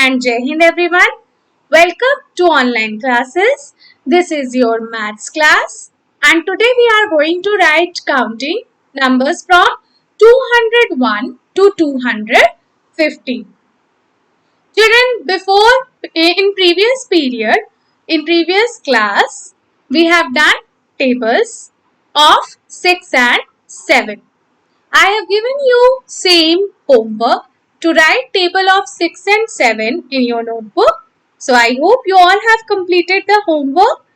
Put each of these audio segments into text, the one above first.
and Jai Hind everyone. Welcome to online classes. This is your maths class and today we are going to write counting numbers from 201 to 250. Children, before in previous class, we have done tables of 6 and 7. I have given you same homework to write table of 6 and 7 in your notebook. So I hope you all have completed the homework.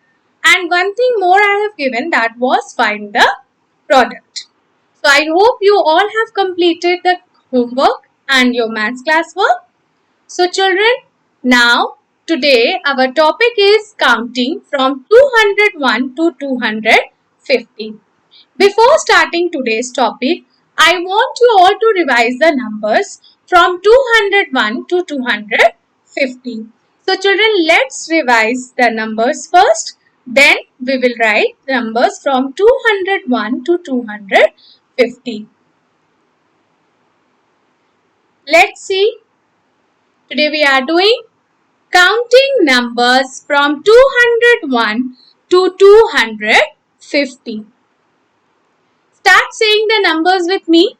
And one thing more I have given, that was find the product. So I hope you all have completed the homework and your maths class work. So children, now today our topic is counting from 201 to 250. Before starting today's topic, I want you all to revise the numbers from 201 to 250. So children, let's revise the numbers first. Then we will write numbers from 201 to 250. Let's see. Today we are doing counting numbers from 201 to 250. Start saying the numbers with me.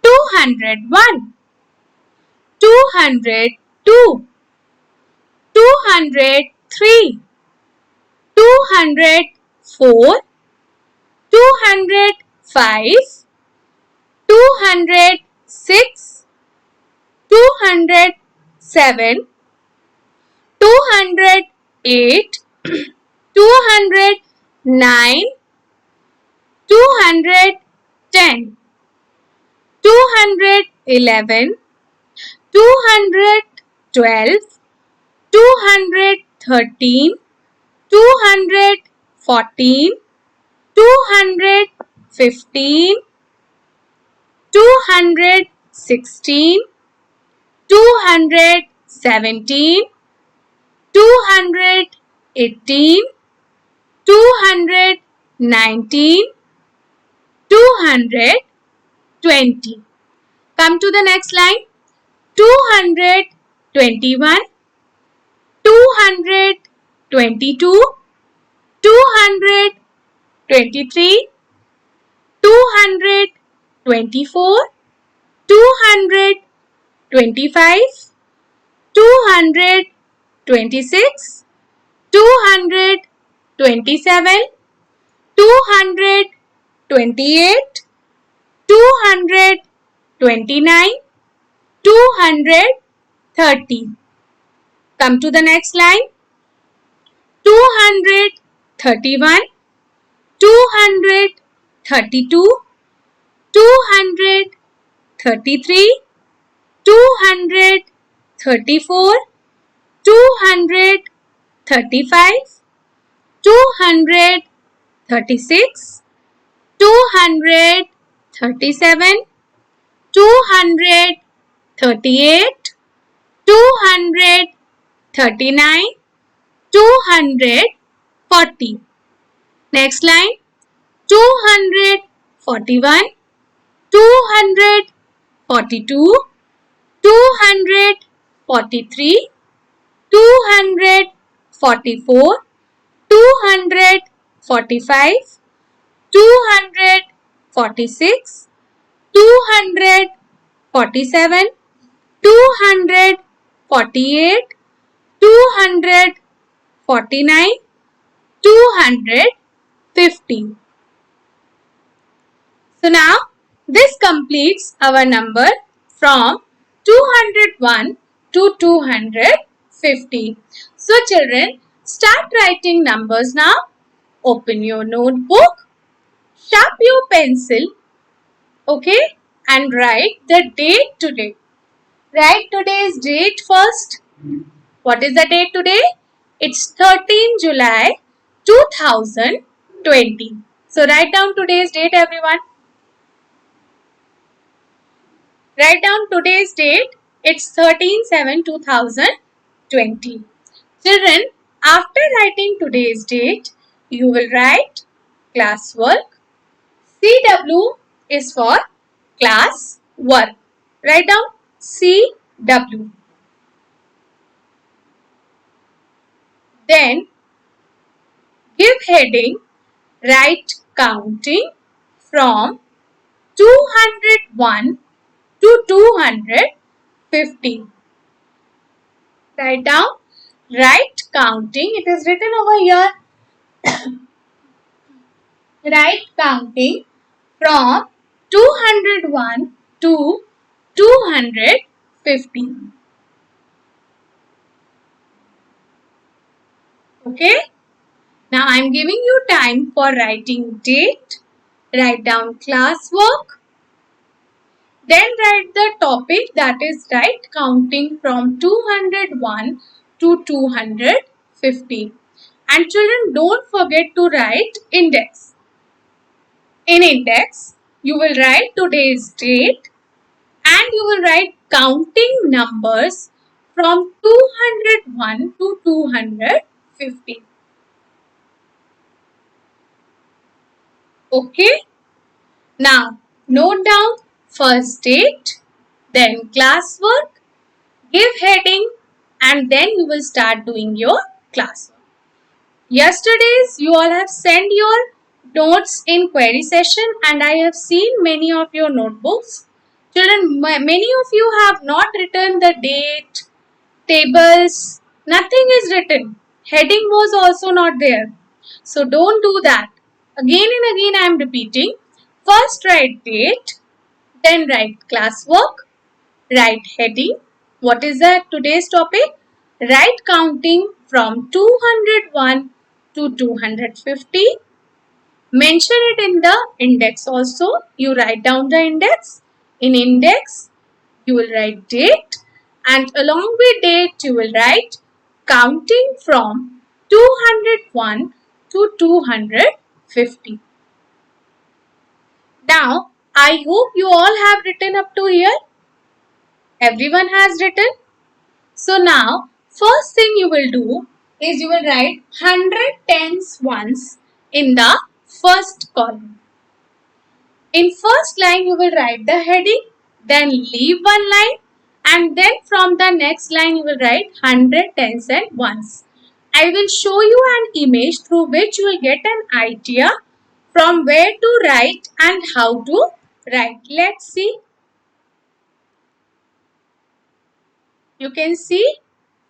201, 202, 203, 204, 205, 206, 207, 208, 209, 210, 211, 212, 213, 214, 215, 216, 217, 218, 219, 220. Come to the next line. 221, 222, 223, 224, 225, 226, 227, 228, 229, 230. Come to the next line. 231, 232, 233, 234, 235, 236, 237, 238, 239, 240. Next line. 241, 242, 243, 244, 245, 246, 247, 248, 249, 250. So now this completes our number from 201 to 250. So children, start writing numbers now. Open your notebook, sharp your pencil, okay, and write the date today. Write today's date first. What is the date today? It's 13 July 2020. So write down today's date, everyone. Write down today's date. It's 13/7/2020. Children, after writing today's date, you will write classwork. CW is for class work. Write down CW. Then give heading, write counting from 201 to 250. Write down, write counting. It is written over here. Write counting from 201 to 250. Okay. Now I am giving you time for writing date. Write down classwork. Then write the topic, that is write counting from 201 to 250. And children, don't forget to write index. In index, you will write today's date and you will write counting numbers from 201 to 250. Okay? Now, note down first date, then classwork, give heading, and then you will start doing your classwork. Yesterday's you all have sent your notes in query session and I have seen many of your notebooks. Children, many of you have not written the date, tables, nothing is written. Heading was also not there. So don't do that. Again and again I am repeating. First write date, then write classwork, write heading. What is that today's topic? Write counting from 201 to 250. Mention it in the index also. You write down the index. In index, you will write date and along with date, you will write counting from 201 to 250. Now, I hope you all have written up to here. Everyone has written. So now, first thing you will do is you will write 100 tens ones in the first column. In first line, you will write the heading, then leave one line, and then from the next line, you will write 100 tens and ones. I will show you an image through which you will get an idea from where to write and how to write. Let's see. You can see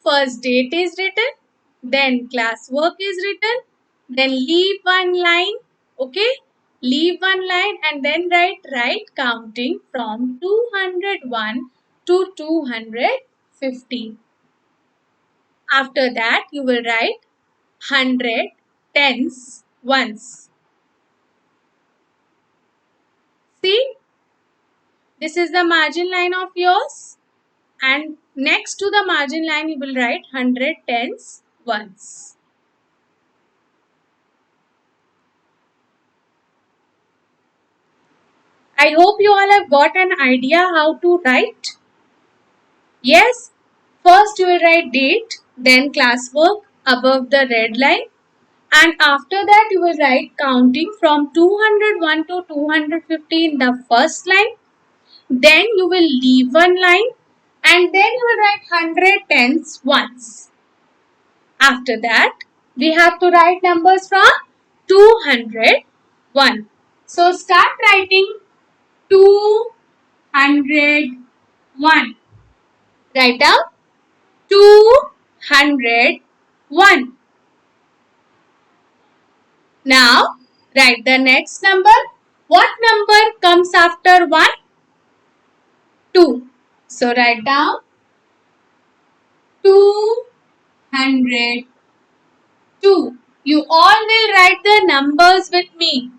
first date is written, then classwork is written, then leave one line, okay? Leave one line and then write counting from 201 to 250. After that, you will write 100 tens ones. See, this is the margin line of yours. And next to the margin line, you will write 100 tens ones. I hope you all have got an idea how to write. Yes, first you will write date, then classwork above the red line. And after that, you will write counting from 201 to 250 in the first line. Then you will leave one line and then you will write 100 tens ones. After that, we have to write numbers from 201. So start writing 201. Write down 201. Now write the next number. What number comes after 1? 2. So write down 202. You all will write the numbers with me.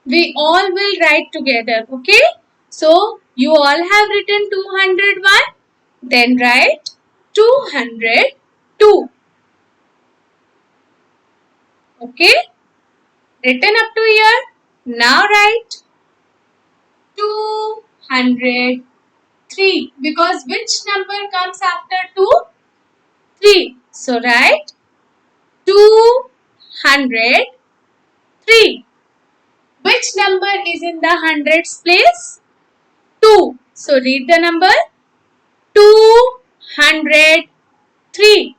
We all will write together. Okay? So you all have written 201. Then write 202. Okay? Written up to here. Now write 203. Because which number comes after 2? 3. So write 203. Which number is in the hundreds place? 2. So read the number 203.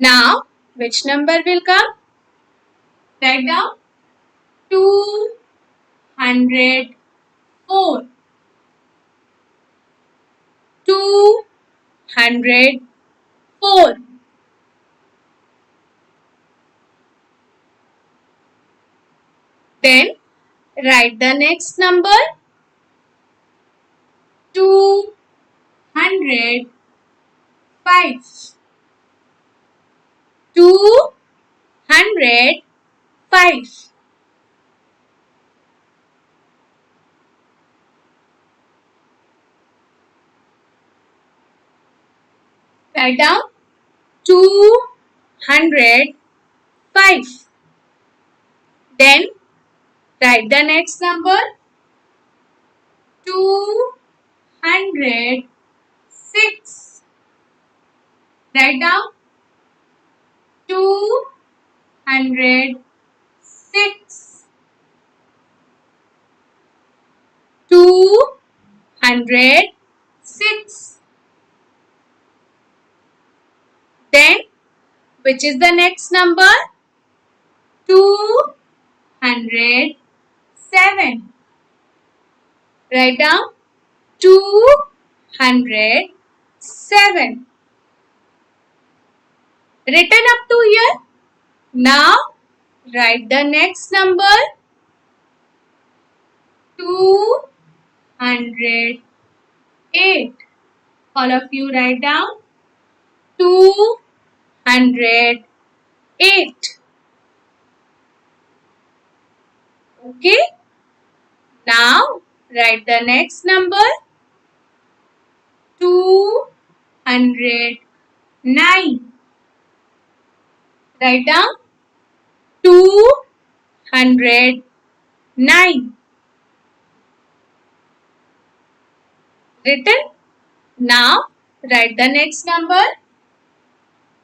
Now, which number will come? Write down 204. 204. Then write the next number 205. 205. Write down 205. Then write the next number 206. Write down 206. 206. Then which is the next number? 207. Write down 207. Written up to here. Now write the next number 208. All of you write down 208. Okay. Now write the next number 209. Write down 209. Written. Now write the next number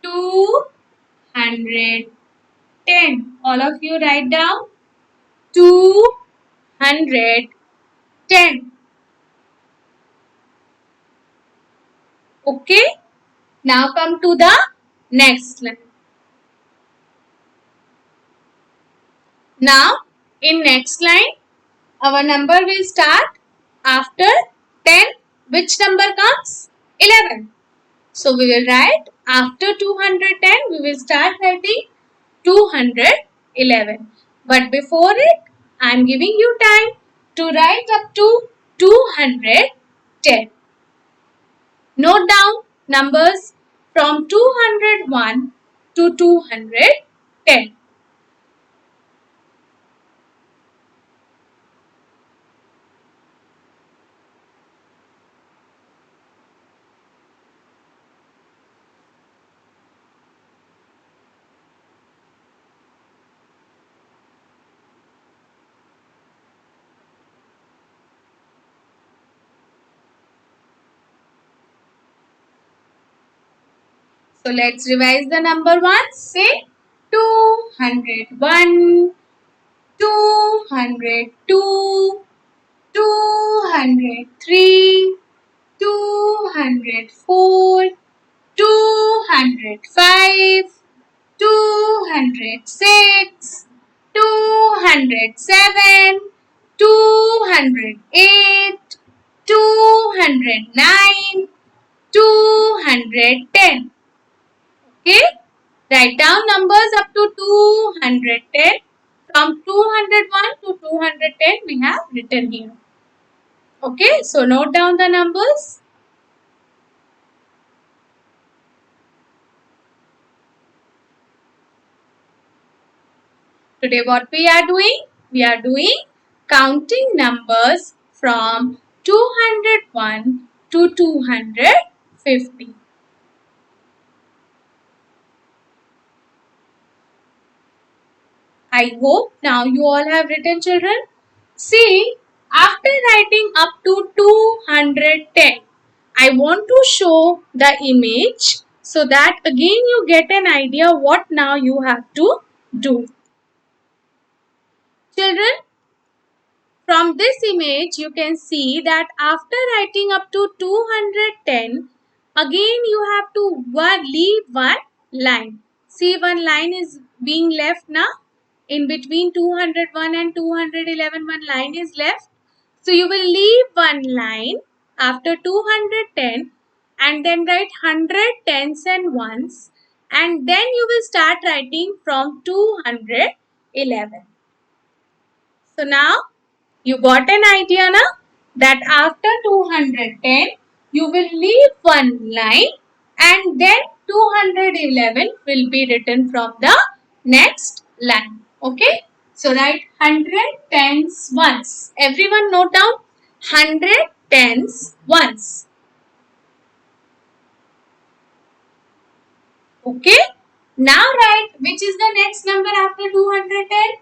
210. All of you write down 210. Okay. Now come to the next line. Now in next line our number will start after 10. Which number comes? 11. So we will write after 210 we will start writing 211. But before it I am giving you time to write up to 210. Note down numbers from 201 to 210. So let's revise the number once. Say 201, 202, 203, 204, 205, 206, 207, 208, 209, 210. Okay, write down numbers up to 210. From 201 to 210 we have written here. Okay, so note down the numbers. Today what we are doing? We are doing counting numbers from 201 to 250. I hope now you all have written, children. See, after writing up to 210, I want to show the image so that again you get an idea what now you have to do. Children, from this image you can see that after writing up to 210, again you have to leave one line. see one line is being left now. In between 201 and 211, one line is left. So you will leave one line after 210 and then write 100 tens and ones, and then you will start writing from 211. So now you got an idea now that after 210 you will leave one line and then 211 will be written from the next line. Okay. So write 100 tens ones. Everyone note down 100 tens ones. Okay. Now write which is the next number after 210?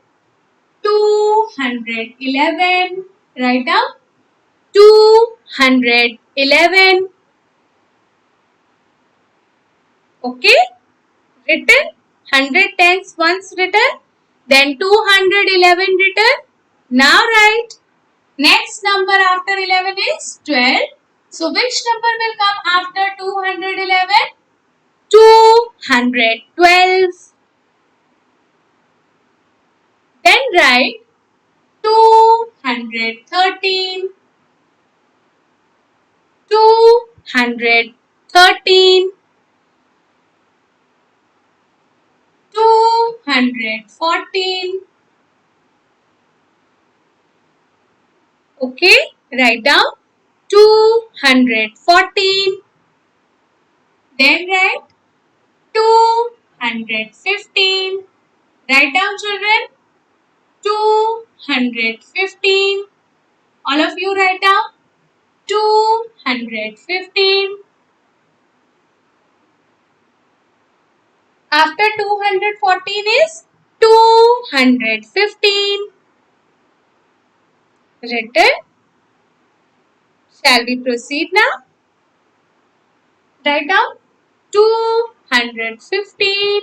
211. Write down 211. Okay. Written. 100 tens once written. Then 211 written. Now write. Next number after 11 is 12. So which number will come after 211? 212. Then write 213. 213. 214. Okay, write down 214. Then write 215. Write down children 215. All of you write down 215. After 214 is 215. Written. Shall we proceed now? Write down 215.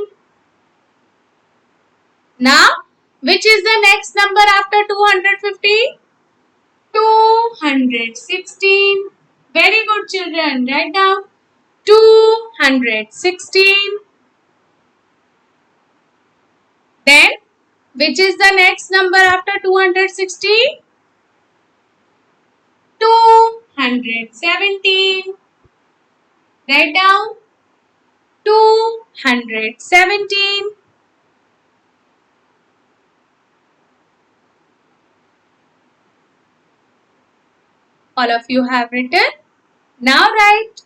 Now, which is the next number after 215? 216. Very good children. Write down 216. Then, which is the next number after 216? 217. Write down 217. All of you have written. Now write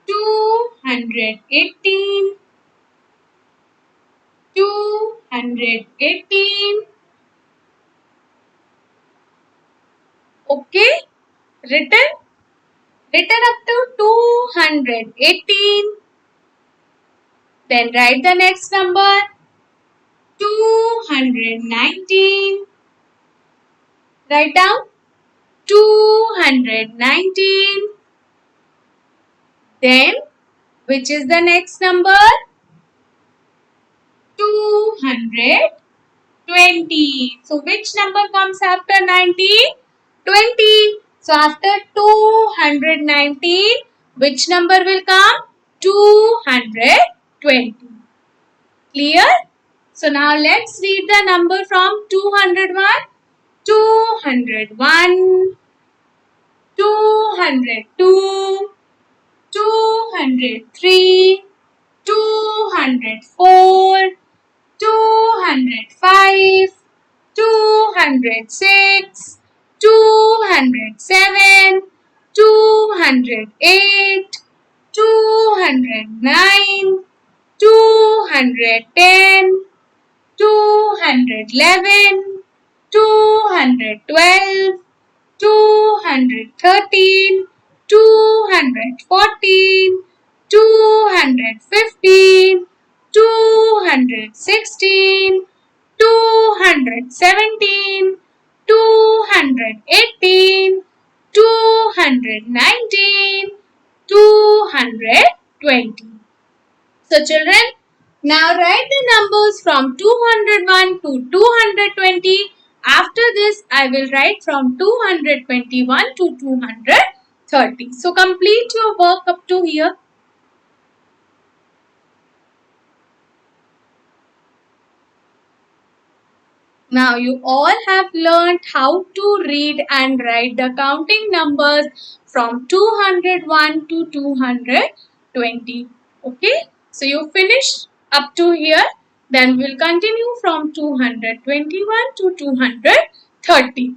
218. 218. Okay. Written up to 218. Then write the next number 219. Write down 219. Then which is the next number? 220. So which number comes after 90? 20. So after 219, which number will come? 220. Clear? So now let's read the number from 201. 201, 202, 203, 204, 205, 206, 207, 208, 209, 210, 211, 212, 213, 214, 215, 216, 217, 218, 219, 220. So children, now write the numbers from 201 to 220. After this, I will write from 221 to 230. So complete your work up to here. Now you all have learned how to read and write the counting numbers from 201 to 220. Okay, so you finished up to here. Then we'll continue from 221 to 230.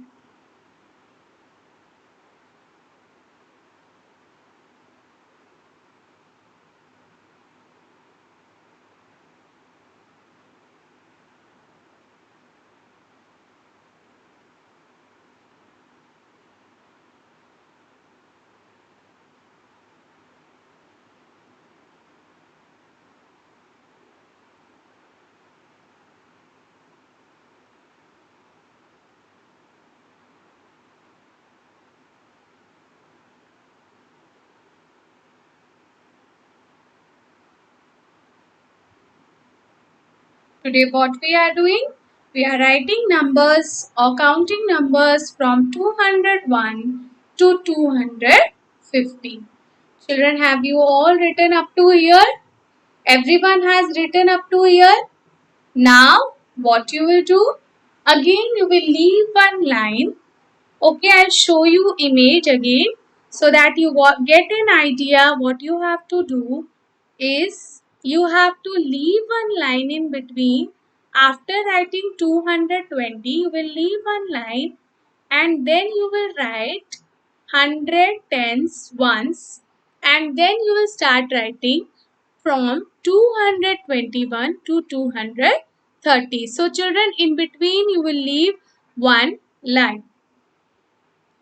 Today what we are doing? We are writing numbers or counting numbers from 201 to 250. Children, have you all written up to here? Everyone has written up to here. Now what you will do? Again you will leave one line. Okay, I'll show you image again so that you get an idea. What you have to do is you have to leave one line in between. After writing 220, you will leave one line and then you will write 100 tens once, and then you will start writing from 221 to 230. So children, in between you will leave one line.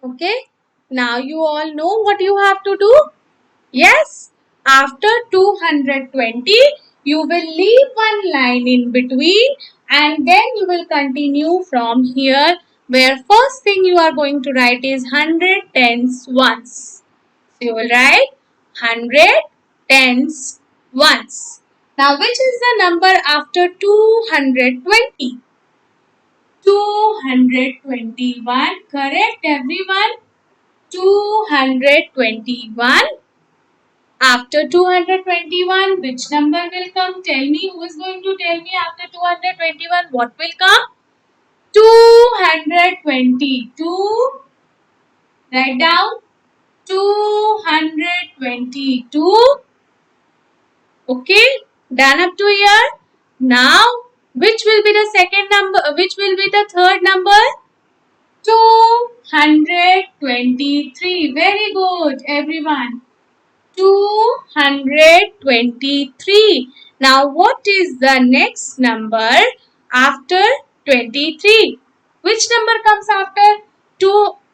Okay, now you all know what you have to do. Yes, after 220 you will leave one line in between and then you will continue from here, where first thing you are going to write is 100 tens once. So you will write 100 tens once. Now which is the number after 220? 221. Correct everyone? 221. After 221, which number will come? Tell me, who is going to tell me after 221 what will come? 222. Write down. 222. Okay, done up to here. Now, which will be the second number? Which will be the third number? 223. Very good, everyone. 223. Now, what is the next number after 23? Which number comes after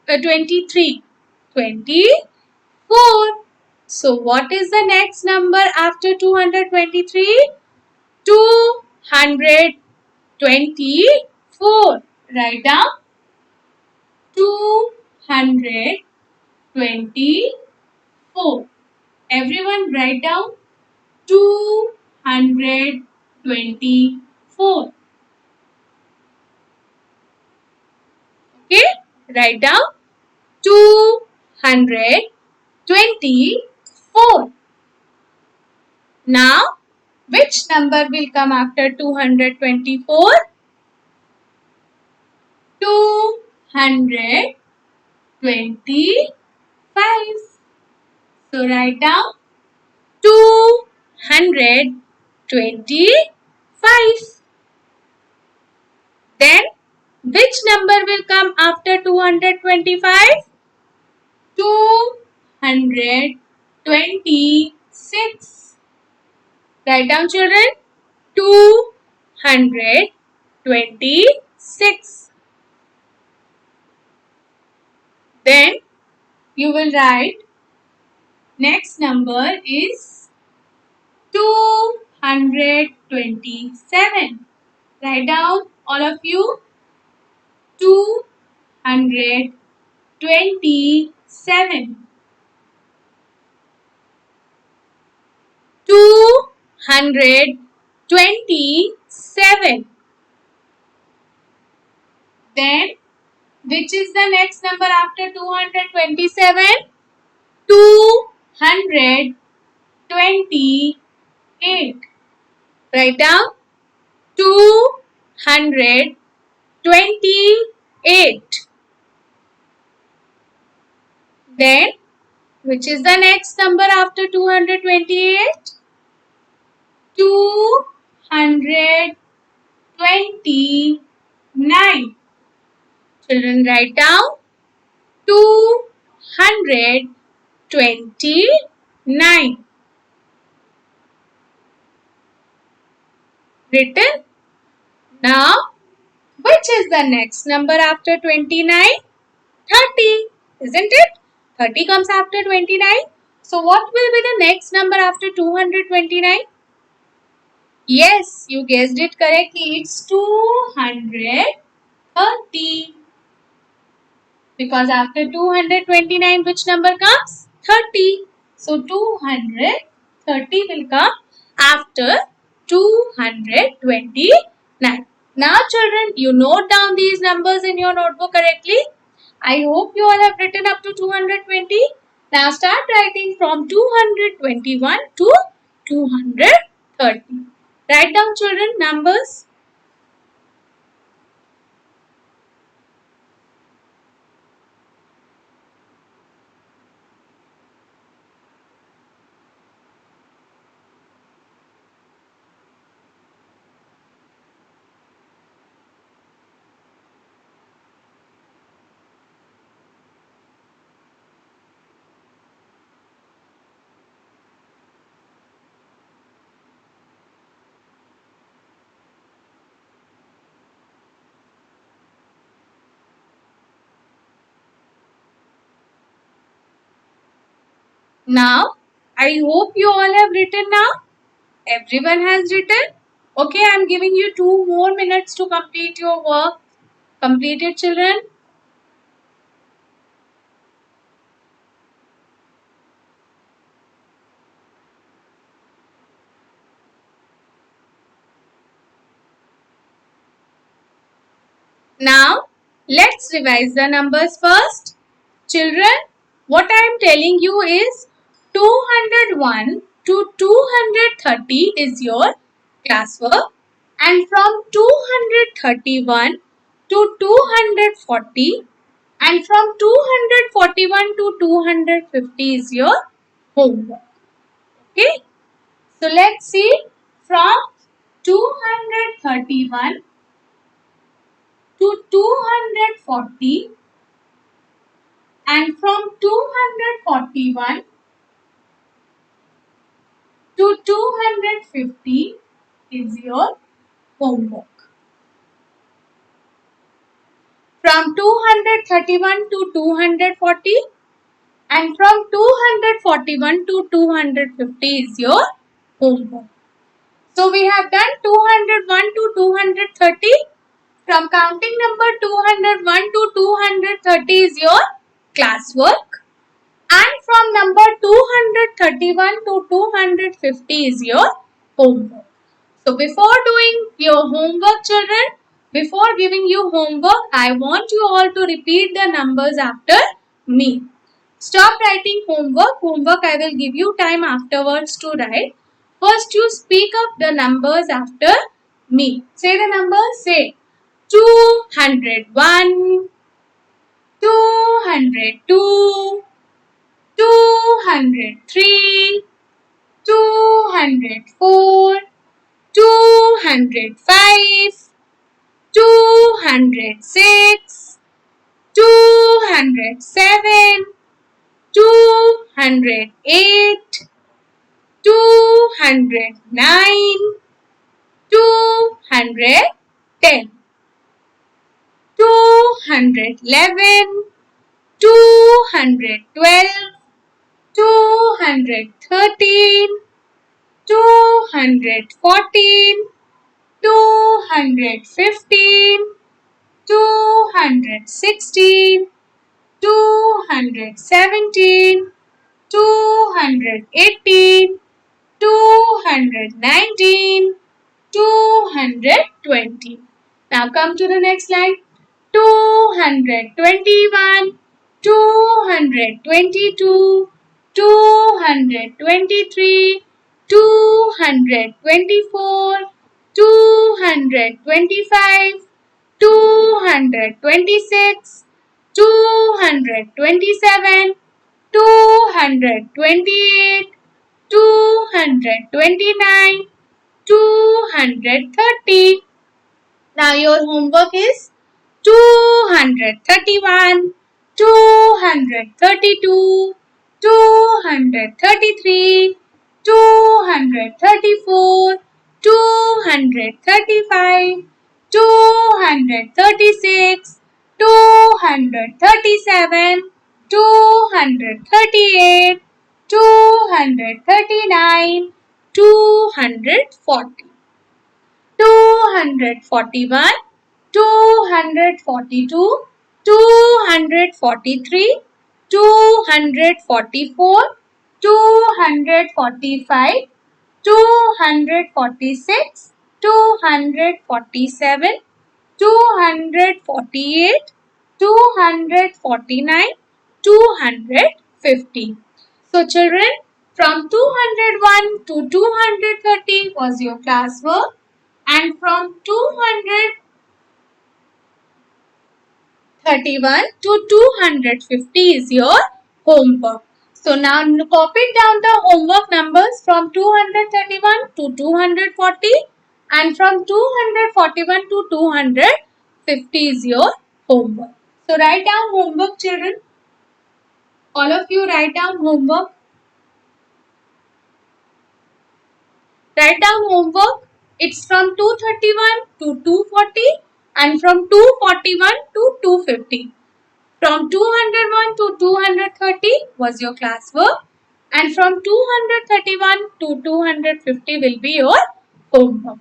23? 24. So, what is the next number after 223? 224. Write down 224. Everyone write down 224. Okay, write down 224. Now, which number will come after 224? 225. So, write down 225. Then, which number will come after 225? 226. Write down children. 226. Then you will write next number is 227. Write down all of you 227. 227. Then which is the next number after 227? 228. Write down 228. 28. Then, which is the next number after 228? 229. Children, write down 229. Written. Now, which is the next number after 29? 30. Isn't it? 30 comes after 29. So, what will be the next number after 229? Yes, you guessed it correctly. It's 230. Because after 229, which number comes? 30. So, 230 will come after 229. Now, children, you note down these numbers in your notebook correctly. I hope you all have written up to 220. Now, start writing from 221 to 230. Write down, children, numbers. Now, I hope you all have written now. Everyone has written. Okay, I am giving you 2 more minutes to complete your work. Complete it, children. Now, let's revise the numbers first. Children, what I am telling you is 201 to 230 is your classwork, and from 231 to 240 and from 241 to 250 is your homework. Okay. So, let's see from 231 to 240 and from 241 to 250 is your homework. From 231 to 240 and from 241 to 250 is your homework. So, we have done 201 to 230. From counting number 201 to 230 is your classwork, and from number 231 to 250 is your homework. So, before doing your homework, children, before giving you homework, I want you all to repeat the numbers after me. Stop writing homework. Homework I will give you time afterwards to write. First, you speak up the numbers after me. Say the numbers. Say 201, 202, 203, 204, 205, 206, 207, 208, 209, 210, 211, 212, 213, 214, 215, 216, 217, 218, 219, 220. Now come to the next slide. 221, 222, 223, 224, 225, 226, 227, 228, 229, 230. Now your homework is 231, 232, 233, 234, 235, 236, 237, 238, 239, 240. 241, 242, 243, 244, 245, 246, 247, 248, 249, 250. So children, from 201 to 230 was your classwork, and from 231 to 250 is your homework. So now copy down the homework numbers from 231 to 240, and from 241 to 250 is your homework. So write down homework, children. All of you write down homework. Write down homework. It's from 231 to 240 and from 241 to 250. From 201 to 230 was your classwork, and from 231 to 250 will be your homework.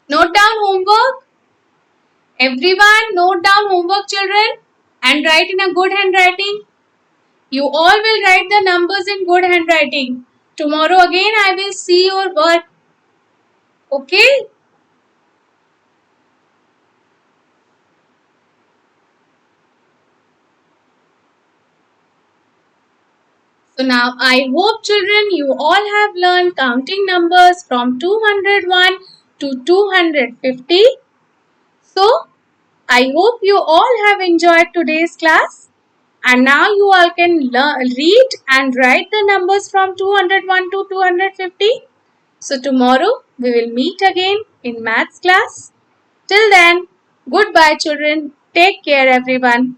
Note down homework. Everyone note down homework, children, and write in a good handwriting. You all will write the numbers in good handwriting. Tomorrow again I will see your work. Okay? So now I hope children you all have learned counting numbers from 201 to 250. So I hope you all have enjoyed today's class, and now you all can read and write the numbers from 201 to 250. So tomorrow we will meet again in maths class. Till then, goodbye children. Take care everyone.